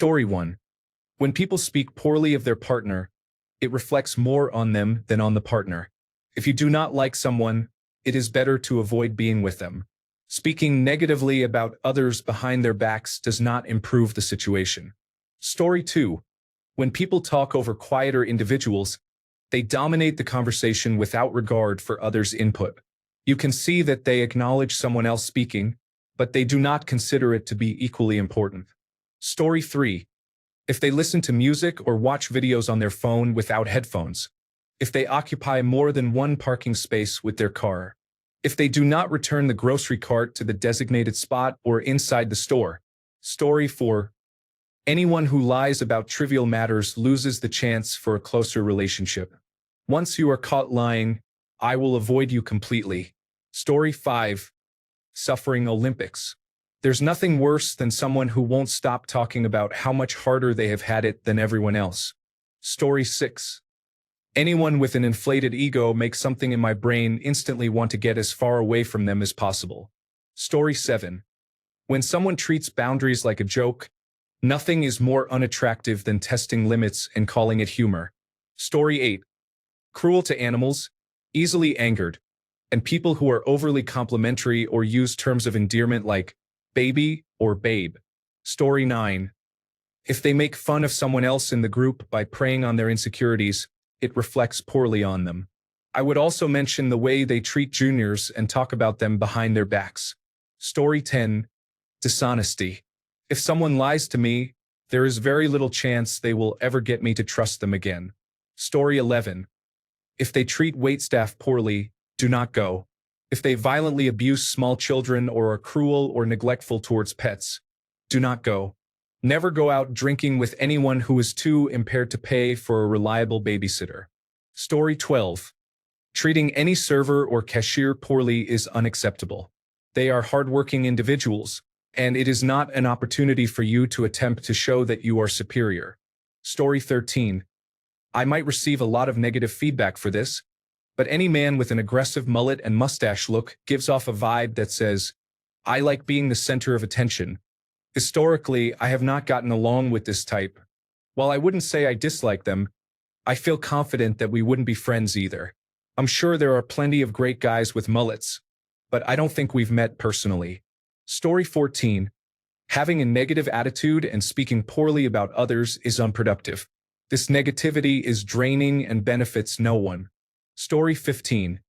Story 1. When people speak poorly of their partner, it reflects more on them than on the partner. If you do not like someone, it is better to avoid being with them. Speaking negatively about others behind their backs does not improve the situation. Story 2. When people talk over quieter individuals, they dominate the conversation without regard for others' input. You can see that they acknowledge someone else speaking, but they do not consider it to be equally important. Story 3. If they listen to music or watch videos on their phone without headphones. If they occupy more than one parking space with their car. If they do not return the grocery cart to the designated spot or inside the store. Story 4. Anyone who lies about trivial matters loses the chance for a closer relationship. Once you are caught lying, I will avoid you completely. Story 5. Suffering Olympics. There's nothing worse than someone who won't stop talking about how much harder they have had it than everyone else. Story 6. Anyone with an inflated ego makes something in my brain instantly want to get as far away from them as possible. Story 7. When someone treats boundaries like a joke, nothing is more unattractive than testing limits and calling it humor. Story 8. Cruel to animals, easily angered, and people who are overly complimentary or use terms of endearment like baby or babe. Story 9. If they make fun of someone else in the group by preying on their insecurities, it reflects poorly on them. I would also mention the way they treat juniors and talk about them behind their backs. Story 10. Dishonesty. If someone lies to me, there is very little chance they will ever get me to trust them again. Story 11. If they treat waitstaff poorly, do not go. If they violently abuse small children or are cruel or neglectful towards pets, do not go. Never go out drinking with anyone who is too impaired to pay for a reliable babysitter. Story 12. Treating any server or cashier poorly is unacceptable. They are hardworking individuals, and it is not an opportunity for you to attempt to show that you are superior. Story 13. I might receive a lot of negative feedback for this, but any man with an aggressive mullet and mustache look gives off a vibe that says, I like being the center of attention. Historically, I have not gotten along with this type. While I wouldn't say I dislike them, I feel confident that we wouldn't be friends either. I'm sure there are plenty of great guys with mullets, but I don't think we've met personally. Story 14. Having a negative attitude and speaking poorly about others is unproductive. This negativity is draining and benefits no one. Story 15.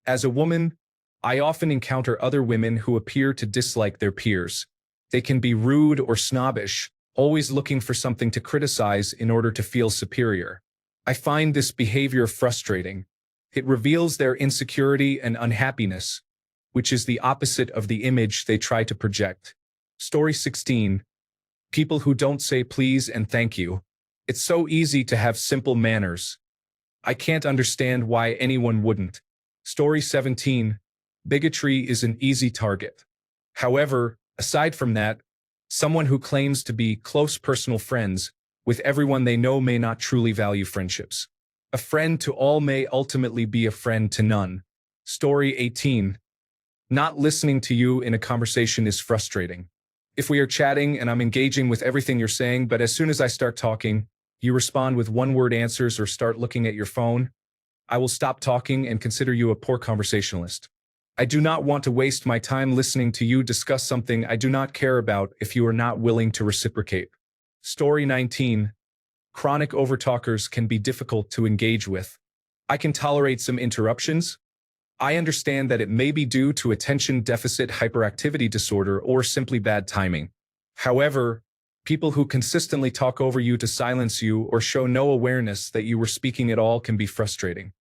As a woman, I often encounter other women who appear to dislike their peers. They can be rude or snobbish, always looking for something to criticize in order to feel superior. I find this behavior frustrating. It reveals their insecurity and unhappiness, which is the opposite of the image they try to project. Story 16. People who don't say please and thank you. It's so easy to have simple manners. I can't understand why anyone wouldn't. Story 17. Bigotry is an easy target. However, aside from that, someone who claims to be close personal friends with everyone they know may not truly value friendships. A friend to all may ultimately be a friend to none. Story 18. Not listening to you in a conversation is frustrating. If we are chatting and I'm engaging with everything you're saying, but as soon as I start talking, you respond with one-word answers or start looking at your phone, I will stop talking and consider you a poor conversationalist. I do not want to waste my time listening to you discuss something I do not care about if you are not willing to reciprocate. Story 19. Chronic overtalkers can be difficult to engage with. I can tolerate some interruptions. I understand that it may be due to attention deficit hyperactivity disorder or simply bad timing. However, people who consistently talk over you to silence you or show no awareness that you were speaking at all can be frustrating.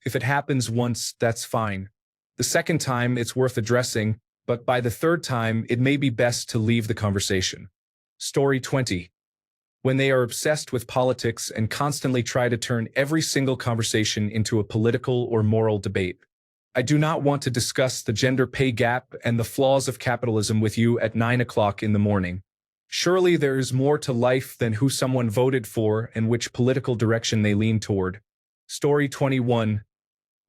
If it happens once, that's fine. The second time, it's worth addressing, but by the third time, it may be best to leave the conversation. Story 20. When they are obsessed with politics and constantly try to turn every single conversation into a political or moral debate. I do not want to discuss the gender pay gap and the flaws of capitalism with you at 9 o'clock in the morning. Surely there is more to life than who someone voted for and which political direction they lean toward. Story 21.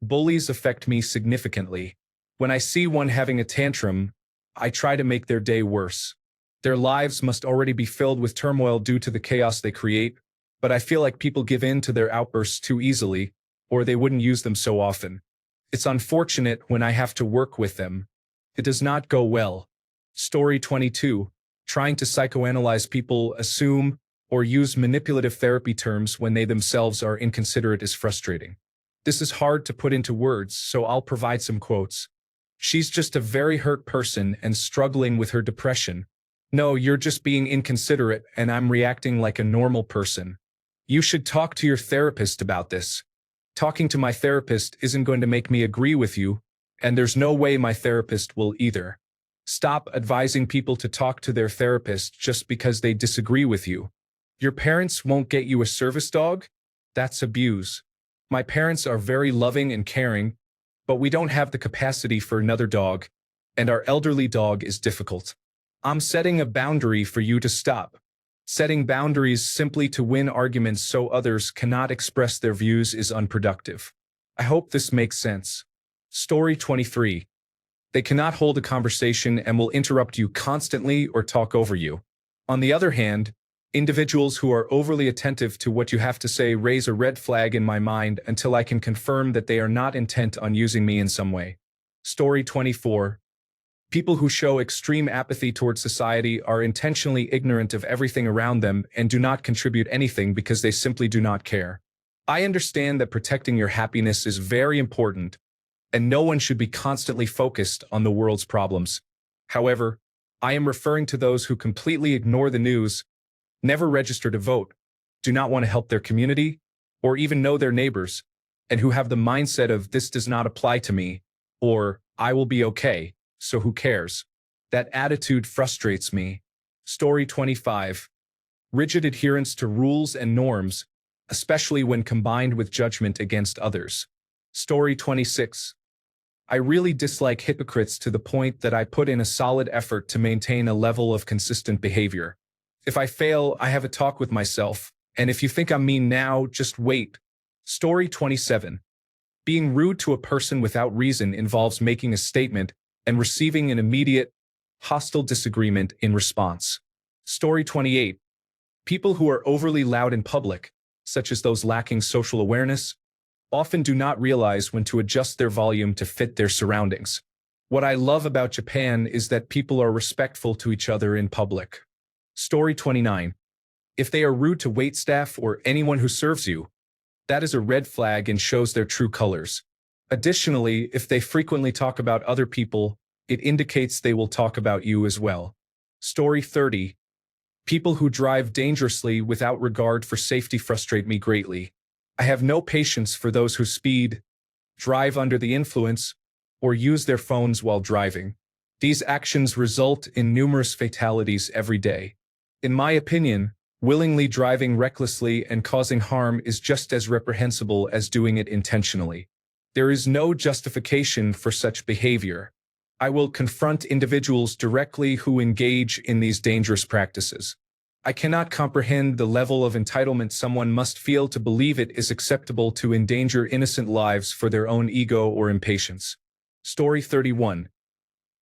Bullies affect me significantly. When I see one having a tantrum, I try to make their day worse. Their lives must already be filled with turmoil due to the chaos they create, but I feel like people give in to their outbursts too easily, or they wouldn't use them so often. It's unfortunate when I have to work with them. It does not go well. Story 22. Trying to psychoanalyze people assume or use manipulative therapy terms when they themselves are inconsiderate is frustrating. This is hard to put into words, so I'll provide some quotes. She's just a very hurt person and struggling with her depression. No, you're just being inconsiderate and I'm reacting like a normal person. You should talk to your therapist about this. Talking to my therapist isn't going to make me agree with you, and there's no way my therapist will either. Stop advising people to talk to their therapist just because they disagree with you. Your parents won't get you a service dog? That's abuse. My parents are very loving and caring, but we don't have the capacity for another dog, and our elderly dog is difficult. I'm setting a boundary for you to stop. Setting boundaries simply to win arguments so others cannot express their views is unproductive. I hope this makes sense. Story 23. They cannot hold a conversation and will interrupt you constantly or talk over you. On the other hand, individuals who are overly attentive to what you have to say raise a red flag in my mind until I can confirm that they are not intent on using me in some way. Story 24. People who show extreme apathy towards society are intentionally ignorant of everything around them and do not contribute anything because they simply do not care. I understand that protecting your happiness is very important, and no one should be constantly focused on the world's problems. However, I am referring to those who completely ignore the news, never register to vote, do not want to help their community, or even know their neighbors, and who have the mindset of "this does not apply to me," or "I will be okay, so who cares?" That attitude frustrates me. Story 25. Rigid adherence to rules and norms, especially when combined with judgment against others. Story 26. I really dislike hypocrites to the point that I put in a solid effort to maintain a level of consistent behavior. If I fail, I have a talk with myself, and if you think I'm mean now, just wait. Story 27. Being rude to a person without reason involves making a statement and receiving an immediate, hostile disagreement in response. Story 28. People who are overly loud in public, such as those lacking social awareness, often do not realize when to adjust their volume to fit their surroundings. What I love about Japan is that people are respectful to each other in public. Story 29. If they are rude to waitstaff or anyone who serves you, that is a red flag and shows their true colors. Additionally, if they frequently talk about other people, it indicates they will talk about you as well. Story 30. People who drive dangerously without regard for safety frustrate me greatly. I have no patience for those who speed, drive under the influence, or use their phones while driving. These actions result in numerous fatalities every day. In my opinion, willingly driving recklessly and causing harm is just as reprehensible as doing it intentionally. There is no justification for such behavior. I will confront individuals directly who engage in these dangerous practices. I cannot comprehend the level of entitlement someone must feel to believe it is acceptable to endanger innocent lives for their own ego or impatience. Story 31.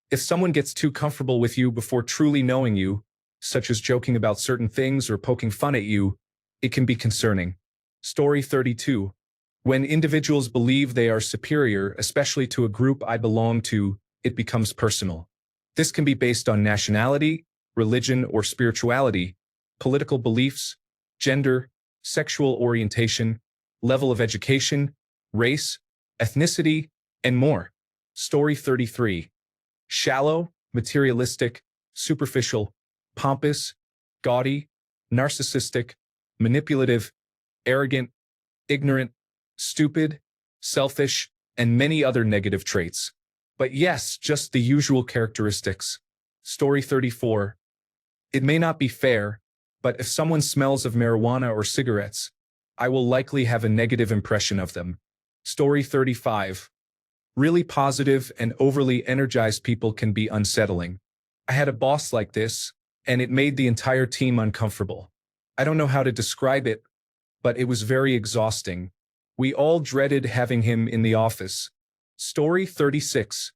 If someone gets too comfortable with you before truly knowing you, such as joking about certain things or poking fun at you, it can be concerning. Story 32. When individuals believe they are superior, especially to a group I belong to, it becomes personal. This can be based on nationality, religion or spirituality, political beliefs, gender, sexual orientation, level of education, race, ethnicity, and more. Story 33. Shallow, materialistic, superficial, pompous, gaudy, narcissistic, manipulative, arrogant, ignorant, stupid, selfish, and many other negative traits. But yes, just the usual characteristics. Story 34. It may not be fair, but if someone smells of marijuana or cigarettes, I will likely have a negative impression of them. Story 35. Really positive and overly energized people can be unsettling. I had a boss like this, and it made the entire team uncomfortable. I don't know how to describe it, but it was very exhausting. We all dreaded having him in the office. Story 36.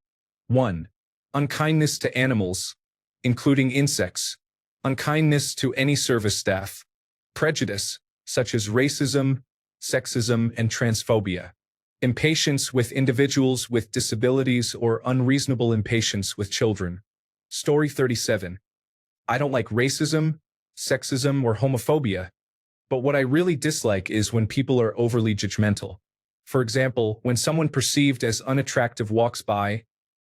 1. Unkindness to animals, including insects. Unkindness to any service staff. Prejudice, such as racism, sexism, and transphobia. Impatience with individuals with disabilities or unreasonable impatience with children. Story 37. I don't like racism, sexism, or homophobia, but what I really dislike is when people are overly judgmental. For example, when someone perceived as unattractive walks by,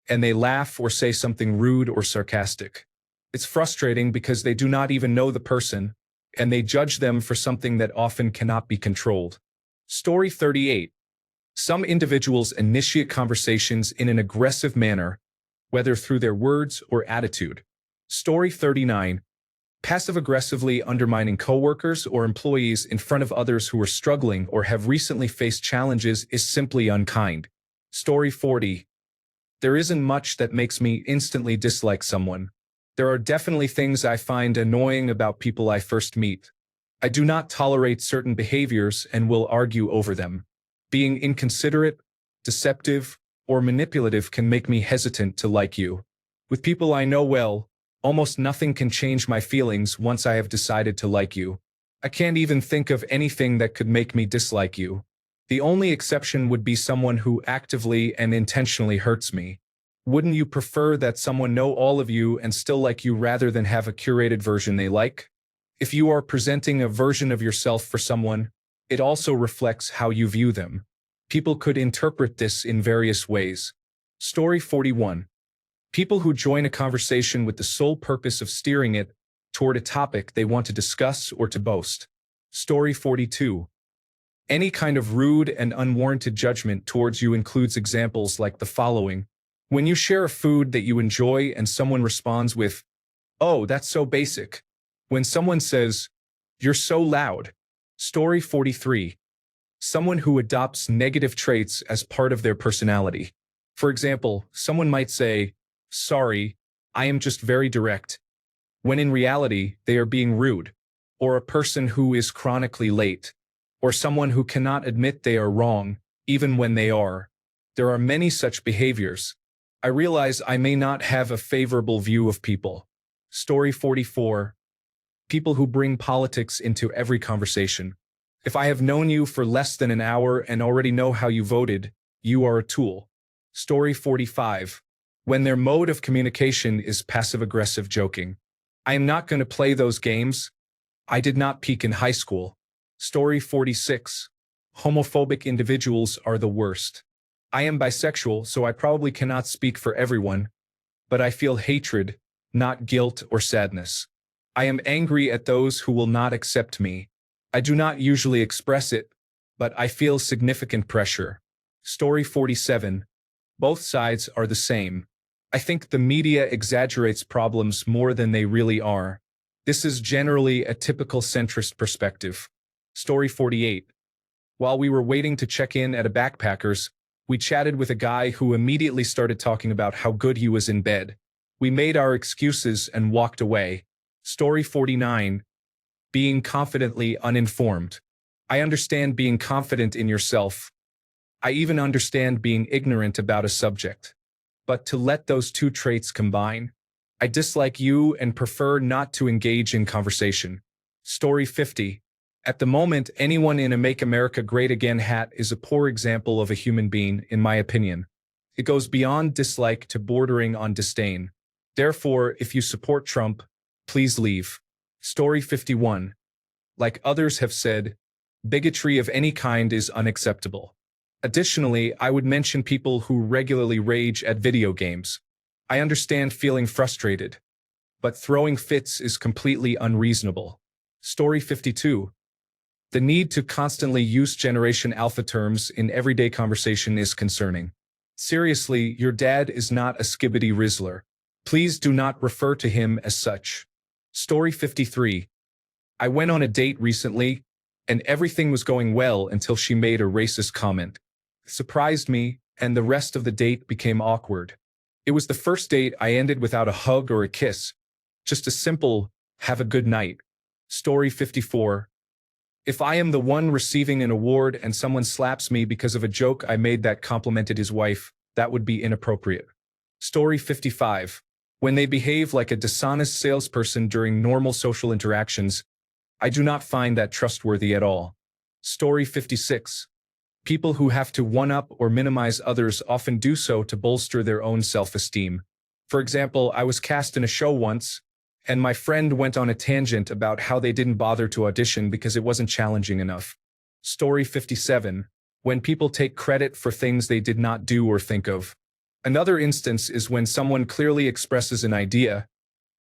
and they laugh or say something rude or sarcastic. It's frustrating because they do not even know the person, and they judge them for something that often cannot be controlled. Story 38. Some individuals initiate conversations in an aggressive manner, whether through their words or attitude. Story 39. Passive-aggressively undermining coworkers or employees in front of others who are struggling or have recently faced challenges is simply unkind. Story 40. There isn't much that makes me instantly dislike someone. There are definitely things I find annoying about people I first meet. I do not tolerate certain behaviors and will argue over them. Being inconsiderate, deceptive, or manipulative can make me hesitant to like you. With people I know well, almost nothing can change my feelings once I have decided to like you. I can't even think of anything that could make me dislike you. The only exception would be someone who actively and intentionally hurts me. Wouldn't you prefer that someone know all of you and still like you rather than have a curated version they like? If you are presenting a version of yourself for someone, it also reflects how you view them. People could interpret this in various ways. Story 41. People who join a conversation with the sole purpose of steering it toward a topic they want to discuss or to boast. Story 42. Any kind of rude and unwarranted judgment towards you includes examples like the following. When you share a food that you enjoy and someone responds with, "Oh, that's so basic." When someone says, "You're so loud." Story 43. Someone who adopts negative traits as part of their personality. For example, someone might say, "Sorry, I am just very direct," when in reality they are being rude, or a person who is chronically late, or someone who cannot admit they are wrong, even when they are. There are many such behaviors. I realize I may not have a favorable view of people. Story 44. People who bring politics into every conversation. If I have known you for less than an hour and already know how you voted, you are a tool. Story 45. When their mode of communication is passive-aggressive joking. I am not going to play those games. I did not peak in high school. Story 46. Homophobic individuals are the worst. I am bisexual, so I probably cannot speak for everyone, but I feel hatred, not guilt or sadness. I am angry at those who will not accept me. I do not usually express it, but I feel significant pressure. Story 47. Both sides are the same. I think the media exaggerates problems more than they really are. This is generally a typical centrist perspective. Story 48. While we were waiting to check in at a backpacker's, we chatted with a guy who immediately started talking about how good he was in bed. We made our excuses and walked away. Story 49. Being confidently uninformed. I understand being confident in yourself. I even understand being ignorant about a subject. But to let those two traits combine, I dislike you and prefer not to engage in conversation. Story 50. At the moment, anyone in a Make America Great Again hat is a poor example of a human being, in my opinion. It goes beyond dislike to bordering on disdain. Therefore, if you support Trump, please leave. Story 51. Like others have said, bigotry of any kind is unacceptable. Additionally, I would mention people who regularly rage at video games. I understand feeling frustrated, but throwing fits is completely unreasonable. Story 52. The need to constantly use Generation Alpha terms in everyday conversation is concerning. Seriously, your dad is not a skibbity rizzler. Please do not refer to him as such. Story 53. I went on a date recently, and everything was going well until she made a racist comment. It surprised me, and the rest of the date became awkward. It was the first date I ended without a hug or a kiss. Just a simple, "have a good night." Story 54. If I am the one receiving an award and someone slaps me because of a joke I made that complimented his wife, that would be inappropriate. Story 55. When they behave like a dishonest salesperson during normal social interactions, I do not find that trustworthy at all. Story 56. People who have to one-up or minimize others often do so to bolster their own self-esteem. For example, I was cast in a show once, and my friend went on a tangent about how they didn't bother to audition because it wasn't challenging enough. Story 57. When people take credit for things they did not do or think of. Another instance is when someone clearly expresses an idea,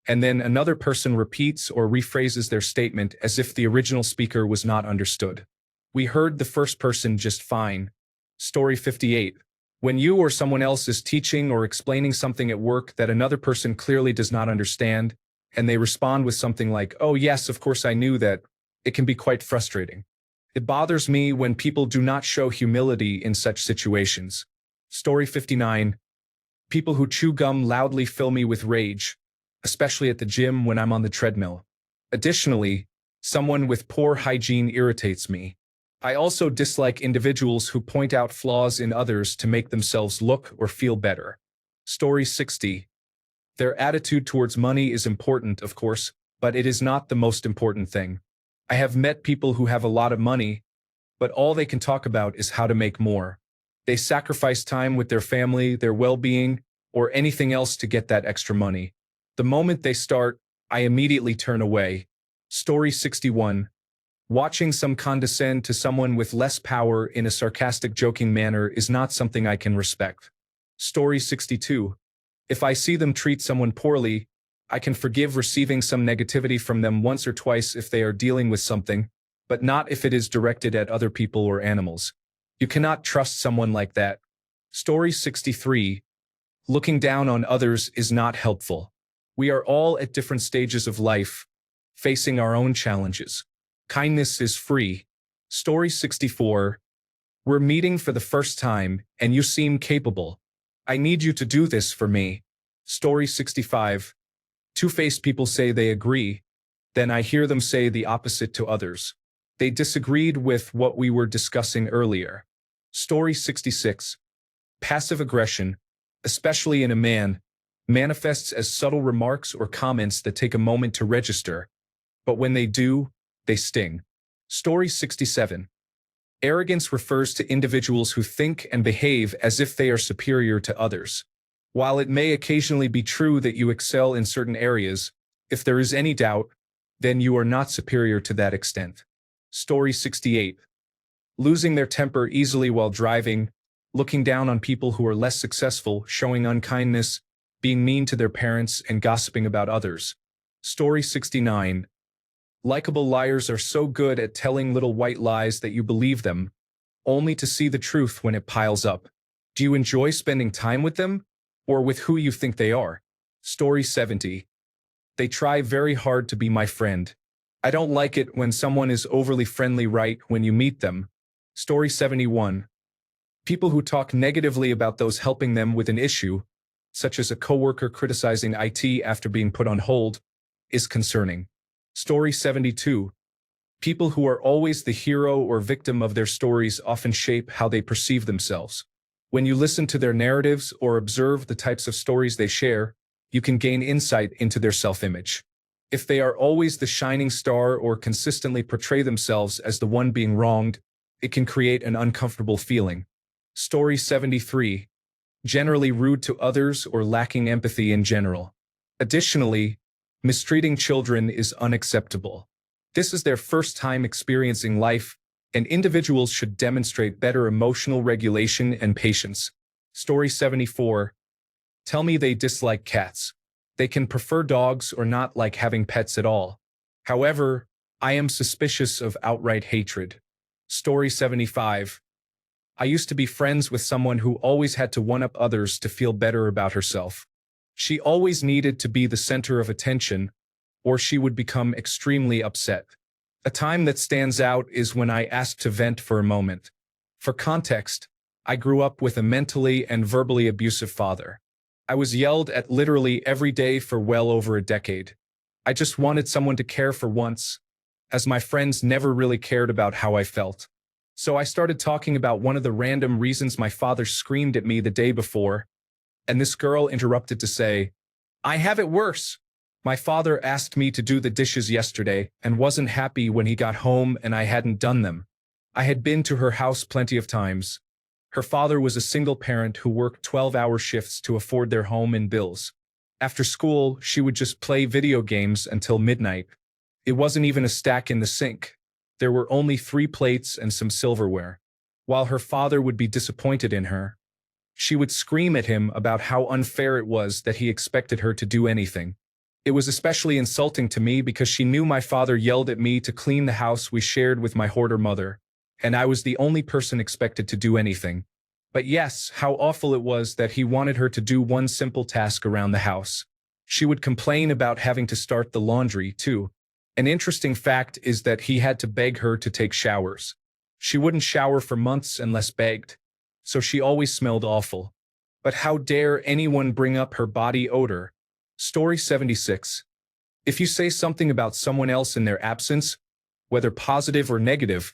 and then another person repeats or rephrases their statement as if the original speaker was not understood. We heard the first person just fine. Story 58. When you or someone else is teaching or explaining something at work that another person clearly does not understand, and they respond with something like, "Oh yes, of course I knew that," it can be quite frustrating. It bothers me when people do not show humility in such situations. Story 59. People who chew gum loudly fill me with rage, especially at the gym when I'm on the treadmill. Additionally, someone with poor hygiene irritates me. I also dislike individuals who point out flaws in others to make themselves look or feel better. Story 60. Their attitude towards money is important, of course, but it is not the most important thing. I have met people who have a lot of money, but all they can talk about is how to make more. They sacrifice time with their family, their well-being, or anything else to get that extra money. The moment they start, I immediately turn away. Story 61. Watching some condescend to someone with less power in a sarcastic, joking manner is not something I can respect. Story 62. If I see them treat someone poorly, I can forgive receiving some negativity from them once or twice if they are dealing with something, but not if it is directed at other people or animals. You cannot trust someone like that. Story 63. Looking down on others is not helpful. We are all at different stages of life, facing our own challenges. Kindness is free. Story 64. We're meeting for the first time, and you seem capable. I need you to do this for me. Story 65. Two-faced people say they agree, then I hear them say the opposite to others. They disagreed with what we were discussing earlier. Story 66. Passive aggression, especially in a man, manifests as subtle remarks or comments that take a moment to register, but when they do, they sting. Story 67. Arrogance refers to individuals who think and behave as if they are superior to others. While it may occasionally be true that you excel in certain areas, if there is any doubt, then you are not superior to that extent. Story 68. Losing their temper easily while driving, looking down on people who are less successful, showing unkindness, being mean to their parents, and gossiping about others. Story 69. Likeable liars are so good at telling little white lies that you believe them, only to see the truth when it piles up. Do you enjoy spending time with them, or with who you think they are? Story 70. They try very hard to be my friend. I don't like it when someone is overly friendly right when you meet them. Story 71. People who talk negatively about those helping them with an issue, such as a coworker criticizing IT after being put on hold, is concerning. Story 72. People who are always the hero or victim of their stories often shape how they perceive themselves. When you listen to their narratives or observe the types of stories they share, you can gain insight into their self-image. If they are always the shining star or consistently portray themselves as the one being wronged, it can create an uncomfortable feeling. Story 73. Generally rude to others or lacking empathy in general. Additionally, mistreating children is unacceptable. This is their first time experiencing life, and individuals should demonstrate better emotional regulation and patience. Story 74. Tell me they dislike cats. They can prefer dogs or not like having pets at all. However, I am suspicious of outright hatred. Story 75. I used to be friends with someone who always had to one-up others to feel better about herself. She always needed to be the center of attention, or she would become extremely upset. A time that stands out is when I asked to vent for a moment. For context, I grew up with a mentally and verbally abusive father. I was yelled at literally every day for well over a decade. I just wanted someone to care for once, as my friends never really cared about how I felt. So I started talking about one of the random reasons my father screamed at me the day before, and this girl interrupted to say, I have it worse. My father asked me to do the dishes yesterday and wasn't happy when he got home and I hadn't done them. I had been to her house plenty of times. Her father was a single parent who worked 12-hour shifts to afford their home and bills. After school, she would just play video games until midnight. It wasn't even a stack in the sink. There were only 3 plates and some silverware. While her father would be disappointed in her, she would scream at him about how unfair it was that he expected her to do anything. It was especially insulting to me because she knew my father yelled at me to clean the house we shared with my hoarder mother, and I was the only person expected to do anything. But yes, how awful it was that he wanted her to do one simple task around the house. She would complain about having to start the laundry, too. An interesting fact is that he had to beg her to take showers. She wouldn't shower for months unless begged, so she always smelled awful. But how dare anyone bring up her body odor? Story 76. If you say something about someone else in their absence, whether positive or negative,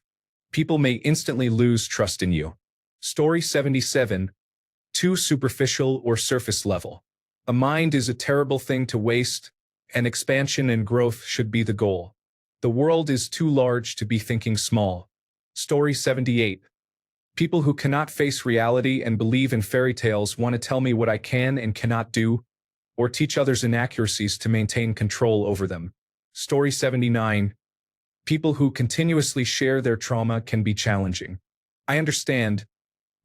people may instantly lose trust in you. Story 77. Too superficial or surface level. A mind is a terrible thing to waste, and expansion and growth should be the goal. The world is too large to be thinking small. Story 78. People who cannot face reality and believe in fairy tales want to tell me what I can and cannot do, or teach others inaccuracies to maintain control over them. Story 79. People who continuously share their trauma can be challenging. I understand.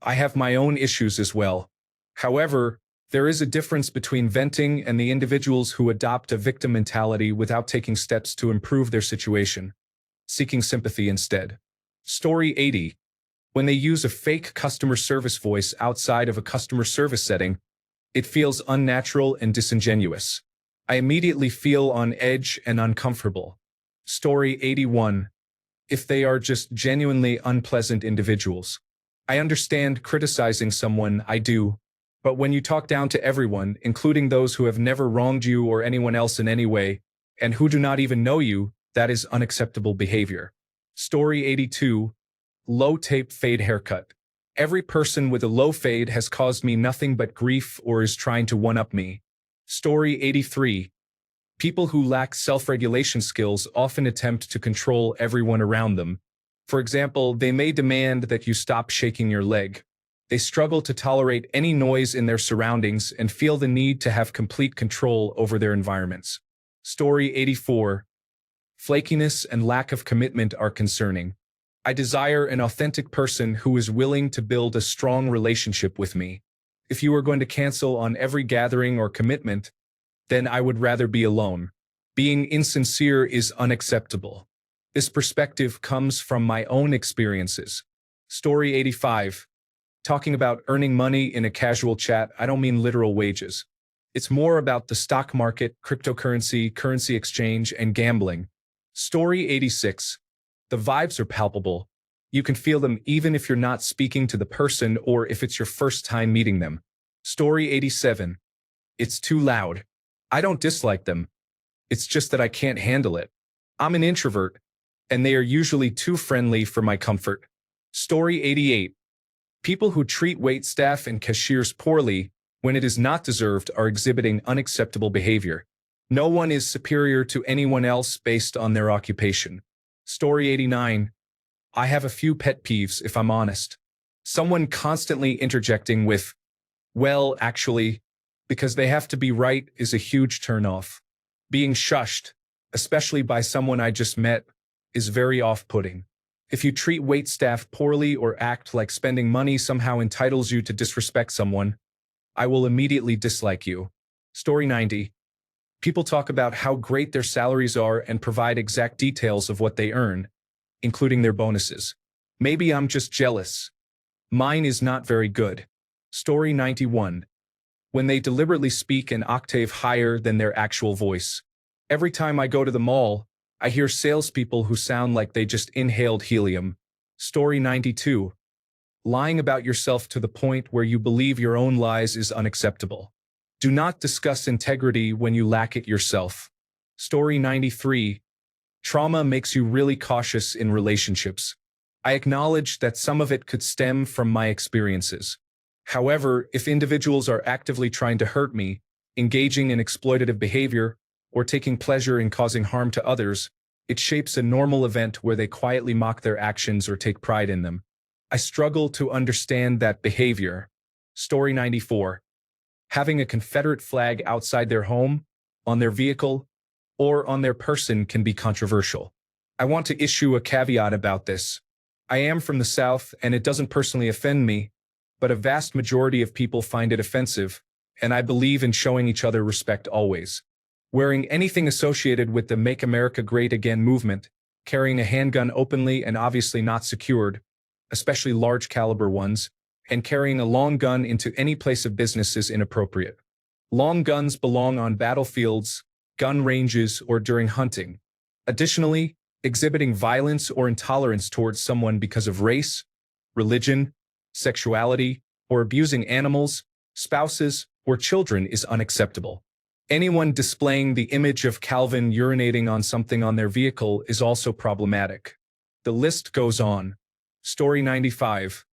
I have my own issues as well. However, there is a difference between venting and the individuals who adopt a victim mentality without taking steps to improve their situation, seeking sympathy instead. Story 80. When they use a fake customer service voice outside of a customer service setting, it feels unnatural and disingenuous. I immediately feel on edge and uncomfortable. Story 81. If they are just genuinely unpleasant individuals. I understand criticizing someone, I do. But when you talk down to everyone, including those who have never wronged you or anyone else in any way, and who do not even know you, that is unacceptable behavior. Story 82. Low tape fade haircut. Every person with a low fade has caused me nothing but grief or is trying to one-up me. Story 83. People who lack self-regulation skills often attempt to control everyone around them. For example, they may demand that you stop shaking your leg. They struggle to tolerate any noise in their surroundings and feel the need to have complete control over their environments. Story 84. Flakiness and lack of commitment are concerning. I desire an authentic person who is willing to build a strong relationship with me. If you are going to cancel on every gathering or commitment, then I would rather be alone. Being insincere is unacceptable. This perspective comes from my own experiences. Story 85. Talking about earning money in a casual chat, I don't mean literal wages. It's more about the stock market, cryptocurrency, currency exchange, and gambling. Story 86. The vibes are palpable. You can feel them even if you're not speaking to the person or if it's your first time meeting them. Story 87. It's too loud. I don't dislike them. It's just that I can't handle it. I'm an introvert, and they are usually too friendly for my comfort. Story 88. People who treat waitstaff and cashiers poorly when it is not deserved are exhibiting unacceptable behavior. No one is superior to anyone else based on their occupation. Story 89. I have a few pet peeves, if I'm honest. Someone constantly interjecting with, well, actually, because they have to be right is a huge turnoff. Being shushed, especially by someone I just met, is very off-putting. If you treat waitstaff poorly or act like spending money somehow entitles you to disrespect someone, I will immediately dislike you. Story 90. People talk about how great their salaries are and provide exact details of what they earn, including their bonuses. Maybe I'm just jealous. Mine is not very good. Story 91. When they deliberately speak an octave higher than their actual voice. Every time I go to the mall, I hear salespeople who sound like they just inhaled helium. Story 92. Lying about yourself to the point where you believe your own lies is unacceptable. Do not discuss integrity when you lack it yourself. Story 93. Trauma makes you really cautious in relationships. I acknowledge that some of it could stem from my experiences. However, if individuals are actively trying to hurt me, engaging in exploitative behavior, or taking pleasure in causing harm to others, it shapes a normal event where they quietly mock their actions or take pride in them. I struggle to understand that behavior. Story 94. Having a Confederate flag outside their home, on their vehicle, or on their person can be controversial. I want to issue a caveat about this. I am from the South, and it doesn't personally offend me, but a vast majority of people find it offensive, and I believe in showing each other respect always. Wearing anything associated with the Make America Great Again movement, carrying a handgun openly and obviously not secured, especially large caliber ones, and carrying a long gun into any place of business is inappropriate. Long guns belong on battlefields, gun ranges, or during hunting. Additionally, exhibiting violence or intolerance towards someone because of race, religion, sexuality, or abusing animals, spouses, or children is unacceptable. Anyone displaying the image of Calvin urinating on something on their vehicle is also problematic. The list goes on. Story 95.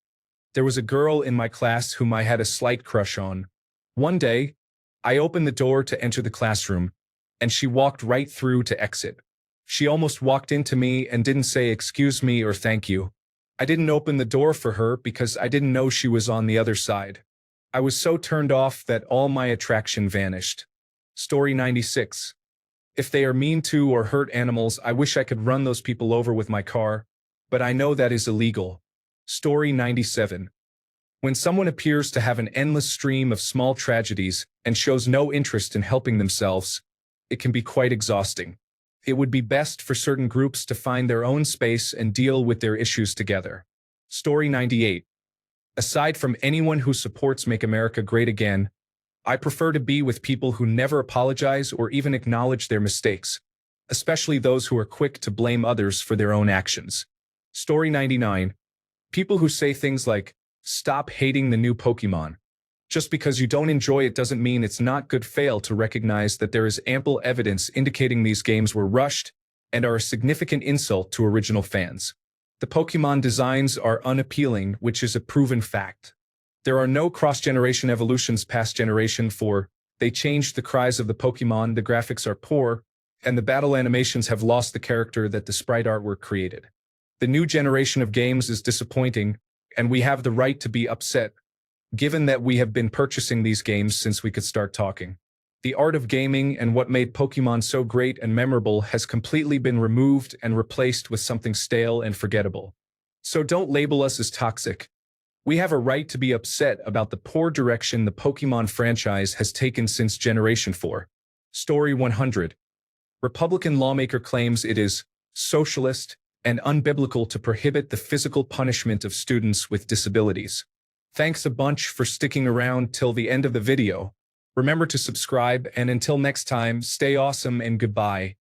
There was a girl in my class whom I had a slight crush on. One day, I opened the door to enter the classroom, and she walked right through to exit. She almost walked into me and didn't say excuse me or thank you. I didn't open the door for her because I didn't know she was on the other side. I was so turned off that all my attraction vanished. Story 96. If they are mean to or hurt animals, I wish I could run those people over with my car, but I know that is illegal. Story 97. When someone appears to have an endless stream of small tragedies and shows no interest in helping themselves, it can be quite exhausting. It would be best for certain groups to find their own space and deal with their issues together. Story 98. Aside from anyone who supports Make America Great Again, I prefer to be with people who never apologize or even acknowledge their mistakes, especially those who are quick to blame others for their own actions. Story 99. People who say things like, "Stop hating the new Pokemon." Just because you don't enjoy it doesn't mean it's not good. Fail to recognize that there is ample evidence indicating these games were rushed and are a significant insult to original fans. The Pokemon designs are unappealing, which is a proven fact. There are no cross-generation evolutions past Generation 4, they changed the cries of the Pokemon, the graphics are poor, and the battle animations have lost the character that the sprite artwork created. The new generation of games is disappointing, and we have the right to be upset, given that we have been purchasing these games since we could start talking. The art of gaming and what made Pokemon so great and memorable has completely been removed and replaced with something stale and forgettable. So don't label us as toxic. We have a right to be upset about the poor direction the Pokemon franchise has taken since Generation 4. Story 100. Republican lawmaker claims it is socialist and unbiblical to prohibit the physical punishment of students with disabilities. Thanks a bunch for sticking around till the end of the video. Remember to subscribe, and until next time, stay awesome and goodbye.